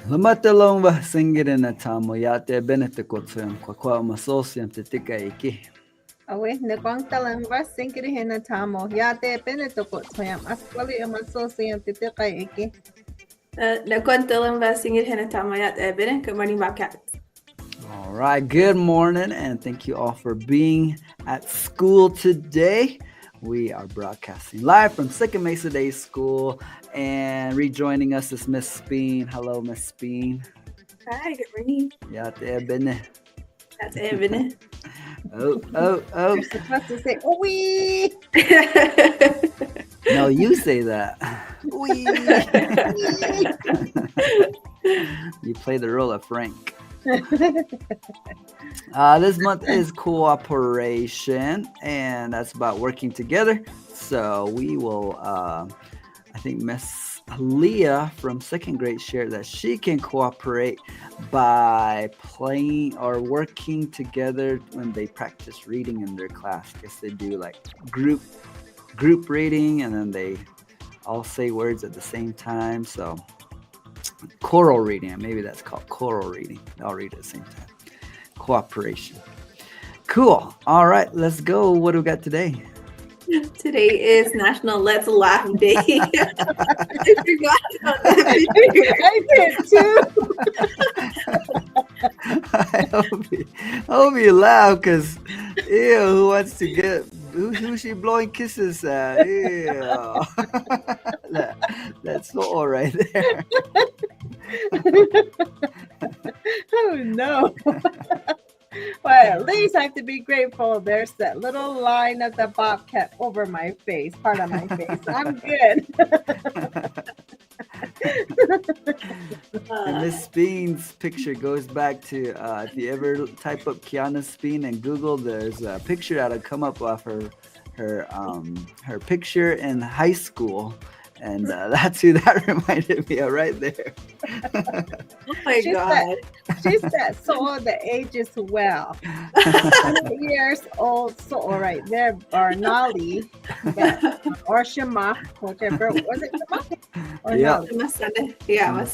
Lamatalong ba singirin na tamo yate benetikotsum kwa masosium titika iki. Awe, nagwang was sinkiri hina tamo. Yate penetoko toyam. Aswali amasosium titikai iki. Nakuantalang ba singir hinatamayat ebene. Good morning, Bobcat. All right, good morning, and thank you all for being at school today. We are broadcasting live from Second Mesa Day School, and rejoining us is Miss Speen. Hello, Miss Speen. Hi, good morning. Yate bene. That's ebene. Oh. You're supposed to say, wee. No, you say that. Wee. You play the role of Frank. This month is cooperation, and that's about working together. So we will, I think Miss Leah from second grade shared that she can cooperate by playing or working together when they practice reading in their class. I guess they do like group reading, and then they all say words at the same time. So choral reading, maybe that's called choral reading. They all read at the same time. Cooperation. Cool. All right, let's go. What do we got today? Today is National Let's Laugh Day. I forgot about that. I did too. I hope you laugh, because who wants to get who's she blowing kisses at? Ew. That's all right there. Oh no. Well, at least I have to be grateful. There's that little line of the bobcat over my face, part of my face. I'm good. And Miss Speen's picture goes back to if you ever type up Kiana Speen in Google, there's a picture that'll come up of her picture in high school, and that's who that reminded me of right there. Oh my God. She's that soul that ages well. 100 years old soul right there, Barnali, or Shema, whichever. Was it Shema? Or Yeah. Nali? Yeah,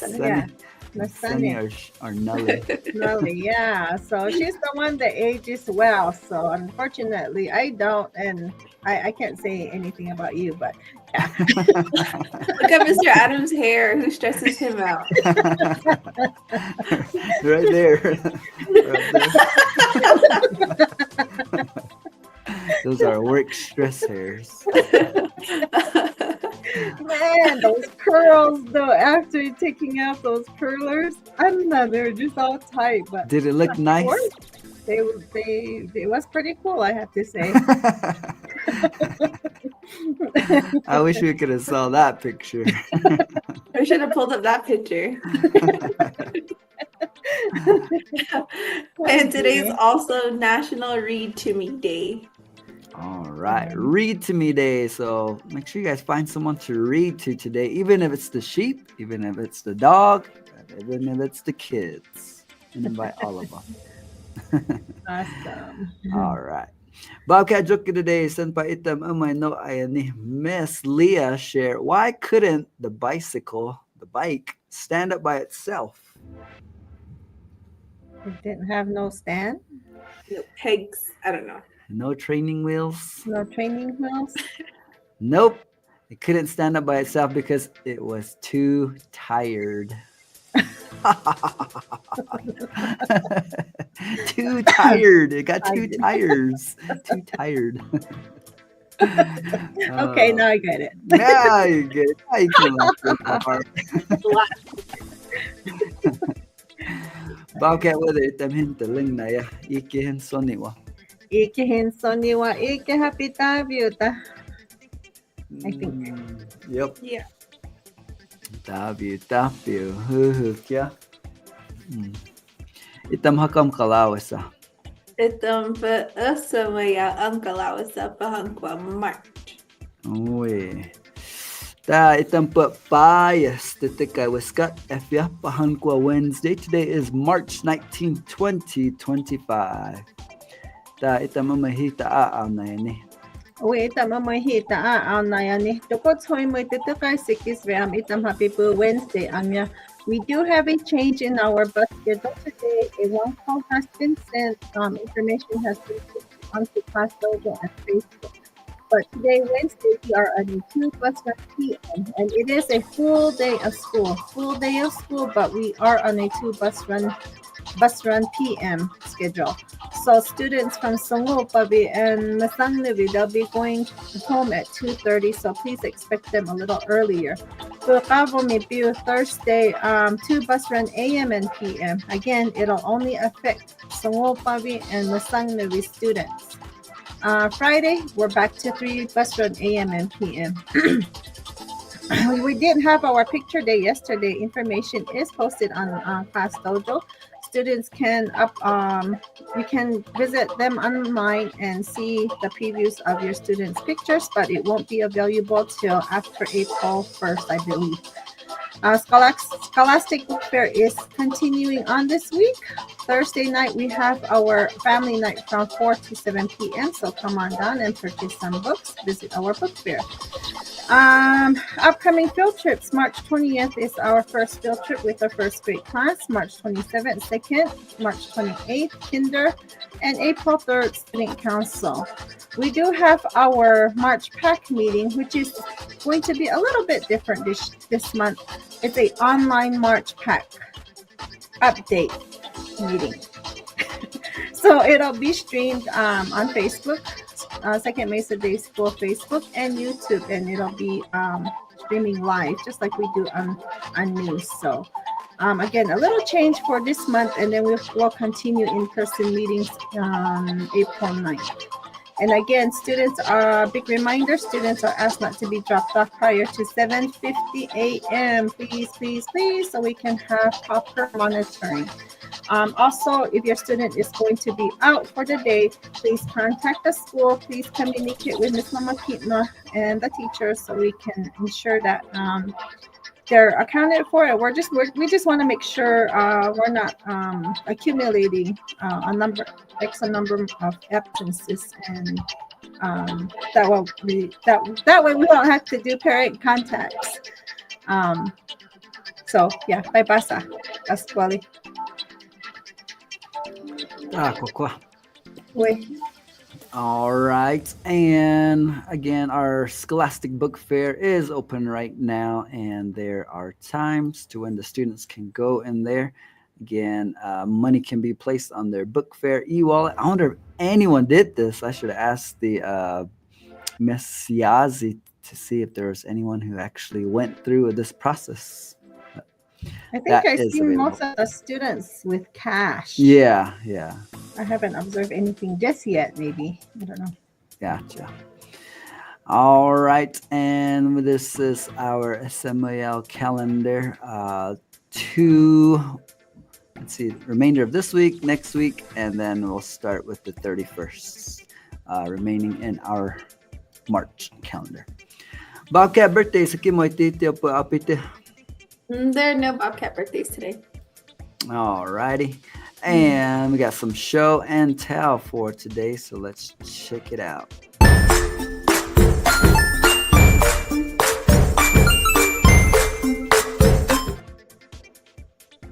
Sunny or Nelly. Nali, yeah. So she's the one that ages well. So unfortunately, I don't, and I can't say anything about you, but yeah. Look at Mr. Adams' hair. Who stresses him out? Right there. Those are work stress hairs. Man, those curls though, after taking out those curlers, I don't know, they're just all tight. But did it look nice? It was pretty cool, I have to say. I wish we could have saw that picture. We should have pulled up that picture. And today's also National Read to Me Day. All right, read to me day. So make sure you guys find someone to read to today, even if it's the sheep, even if it's the dog, even if it's the kids. And invite all of them. Awesome. All right. Bobcat joke today, sent by Itam Amay no Ayani. Miss Leah shared, why couldn't the bike, stand up by itself? It didn't have no stand, No pegs. I don't know. No training wheels? no training wheels. Nope. It couldn't stand up by itself because it was too tired. Too tired. It got two tires. Too tired. Okay, now I get it. Now you get it. Now you can laugh real hard. Bobcat weather itam hintaling na ya. Ikihin soniwa. Ikihin soniwa ikihapita viuta. I think. Yep. Yeah. Tapio. Kya. Itam hakam kalawasa. Itam pa asamaya ang kalawasa pahangkwa March. Uy. Ta itam pa bias titika wiskat efya pahangkwa Wednesday. Today is March 19, 2025. Ta itam mahita aan na yan eh. Uy, itam mamahita na yan eh. Tukot hoy mo ititikay sikis ram itam happy po Wednesday. Anya We do have a change in our bus schedule today. A one call has been sent. Information has been posted onto Class Dojo and Facebook. But today, Wednesday, we are on a 2 bus run PM, and it is a full day of school. Full day of school, but we are on a 2 bus run PM schedule. So students from Songopabi and Masangnavi, they'll be going home at 2:30. So please expect them a little earlier. So Mipiu Thursday, 2 bus run AM and PM. Again, it'll only affect Songopabi and Masangnavi students. Friday, we're back to 3 bus run AM and PM. We did have our picture day yesterday. Information is posted on Class Dojo. Students can you can visit them online and see the previews of your students' pictures, but it won't be available till after April 1st, I believe. Scholastic Book Fair is continuing on this week. Thursday night, we have our family night from 4 to 7 p.m. So come on down and purchase some books. Visit our book fair. Upcoming field trips. March 20th is our first field trip with our first grade class. March 27th, second. March 28th, kinder. And April 3rd, student council. We do have our March pack meeting, which is going to be a little bit different this month. It's a online March pack update meeting. So it'll be streamed on Facebook, Second Mesa Day School Facebook and YouTube, and it'll be streaming live just like we do on news. So again, a little change for this month, and then we'll continue in-person meetings on April 9th. And again, students are, big reminder, students are asked not to be dropped off prior to 7:50 a.m. Please, please, please, so we can have proper monitoring. Also, if your student is going to be out for the day, please contact the school. Please communicate with Ms. Mama Kitna and the teachers so we can ensure that they're accounted for. We just want to make sure we're not accumulating a number of absences, and that way we don't have to do parent contacts. So yeah, bye basa, Pasquale. Wait. All right. And again, our Scholastic Book Fair is open right now, and there are times to when the students can go in there. Again, money can be placed on their book fair e-wallet. I wonder if anyone did this. I should have asked the Miss Yazi to see if there was anyone who actually went through this process. I think I see most of the students with cash. Yeah. I haven't observed anything just yet, maybe. I don't know. Gotcha. All right. And this is our SMAL calendar. Let's see, remainder of this week, next week, and then we'll start with the 31st, remaining in our March calendar. Bobcat birthday sa kimoy titio po apite. There are no Bobcat birthdays today. All righty. And we got some show and tell for today, so let's check it out.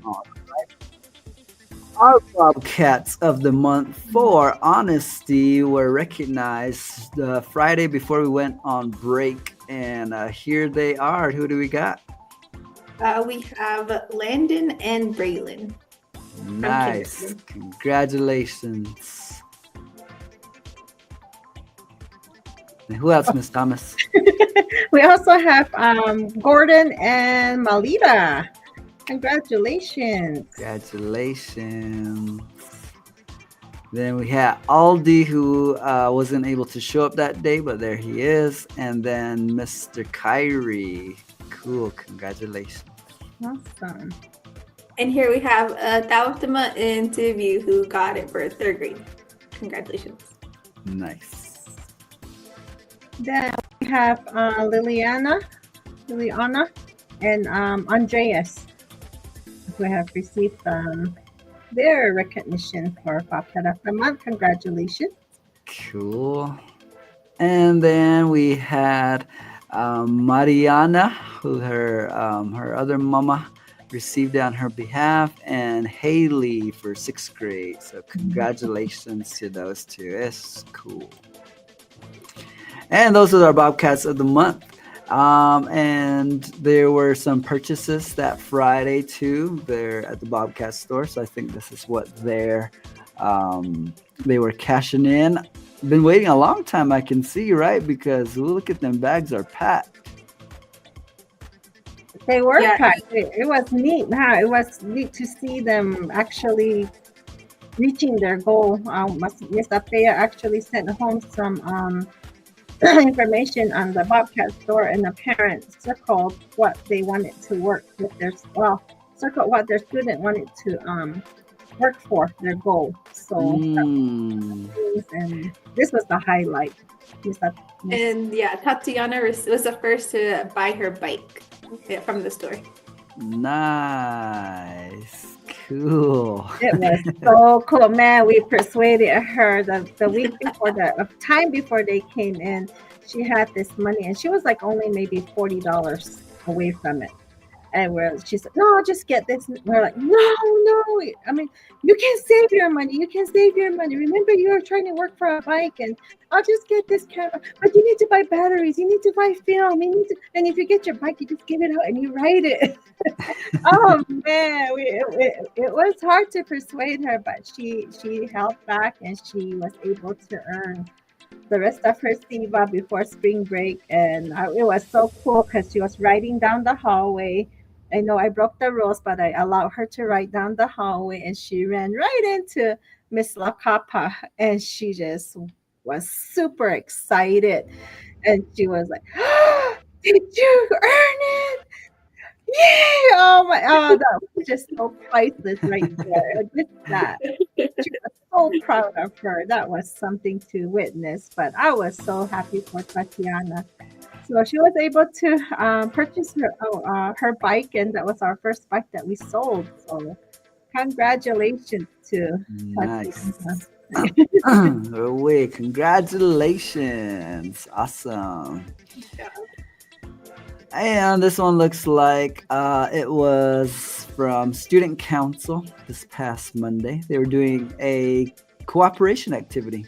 All right. Our Bobcats of the month for honesty were recognized the Friday before we went on break, and here they are. Who do we got? We have Landon and Braylon. Nice. Congratulations. And who else, Miss Thomas? We also have Gordon and Malita. Congratulations. Congratulations. Then we had Aldi, who wasn't able to show up that day, but there he is. And then Mr. Kyrie. Cool. Congratulations. Awesome. And here we have Tautama interview who got it for 3rd grade. Congratulations. Nice. Then we have Liliana, and Andreas, who have received their recognition for Bobcat of the Month. Congratulations. Cool. And then we had Mariana, who her other mama received on her behalf, and Haley for sixth grade. So congratulations to those two. It's cool. And those are our Bobcats of the month. And there were some purchases that Friday too. There at the Bobcat store. So I think this is what they were cashing in. Been waiting a long time. I can see, right? Because look at them bags are packed. They were Yeah. packed. It was neat. Huh? It was neat to see them actually reaching their goal. Miss Apea actually sent home some information on the Bobcat store, and the parents circled what they wanted to work with circled what their student wanted to work for their goal. So and this was the highlight. And yeah, Tatiana was the first to buy her bike from the store. Nice. Cool. It was so cool, man. We persuaded her the week before the time before they came in. She had this money, and she was like only maybe $40 away from it. And she said, "No, I'll just get this." We're like, "No, no. I mean, you can save your money. You can save your money. Remember, you're trying to work for a bike, and I'll just get this camera. But you need to buy batteries. You need to buy film. And if you get your bike, you just give it out and you ride it." Oh man, it was hard to persuade her, but she held back, and she was able to earn the rest of her SIVA before spring break. And it was so cool because she was riding down the hallway. I know I broke the rules, but I allowed her to ride down the hallway, and she ran right into Miss La Capa, and she just was super excited. And she was like, "Oh, did you earn it? Yeah!" Oh my, that was just so priceless right there. Just that. She was so proud of her. That was something to witness. But I was so happy for Tatiana. So she was able to purchase her bike, and that was our first bike that we sold. So congratulations to Nice. Tatiana. Wait, congratulations. Awesome. Yeah. And this one looks like it was from Student Council this past Monday. They were doing a cooperation activity.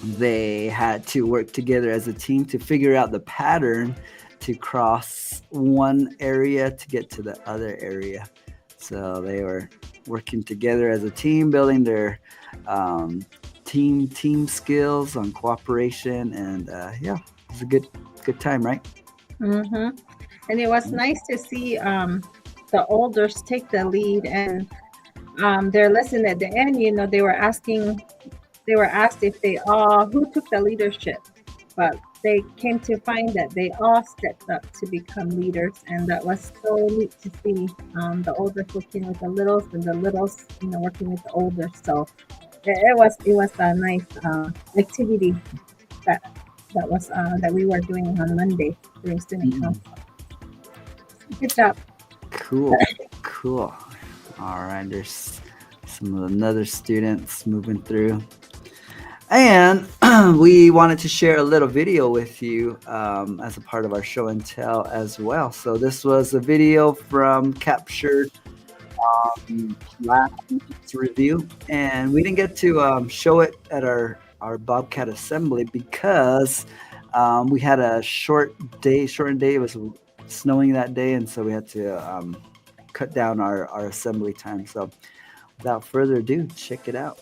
They had to work together as a team to figure out the pattern to cross one area to get to the other area. So they were working together as a team, building their team skills on cooperation, and yeah, it was a good time, right? Mm-hmm. And it was nice to see the elders take the lead, and their lesson at the end. They were asked if they all who took the leadership, but they came to find that they all stepped up to become leaders, and that was so neat to see the elders working with the littles, and the littles working with the elders. So it was a nice activity that we were doing on Monday during student council. Good job. Cool. All right, there's some of another students moving through. And we wanted to share a little video with you as a part of our show and tell as well. So this was a video captured last week's review, and we didn't get to show it at our Bobcat assembly because we had a shortened day. It was snowing that day, and so we had to cut down our assembly time. So without further ado, check it out.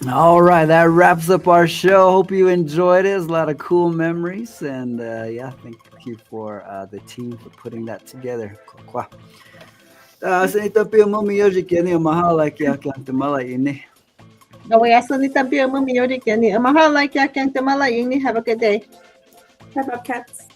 All right, that wraps up our show. Hope you enjoyed it. There's a lot of cool memories, and yeah, thank you for the team for putting that together. Kwa. Sa ito po mo music yan yung mahal like yakang tumala ini. No, yes, let me tell you, Mummy, you're the Mahal like Yak and Tamala. You have a good day. Bye, Bobcats.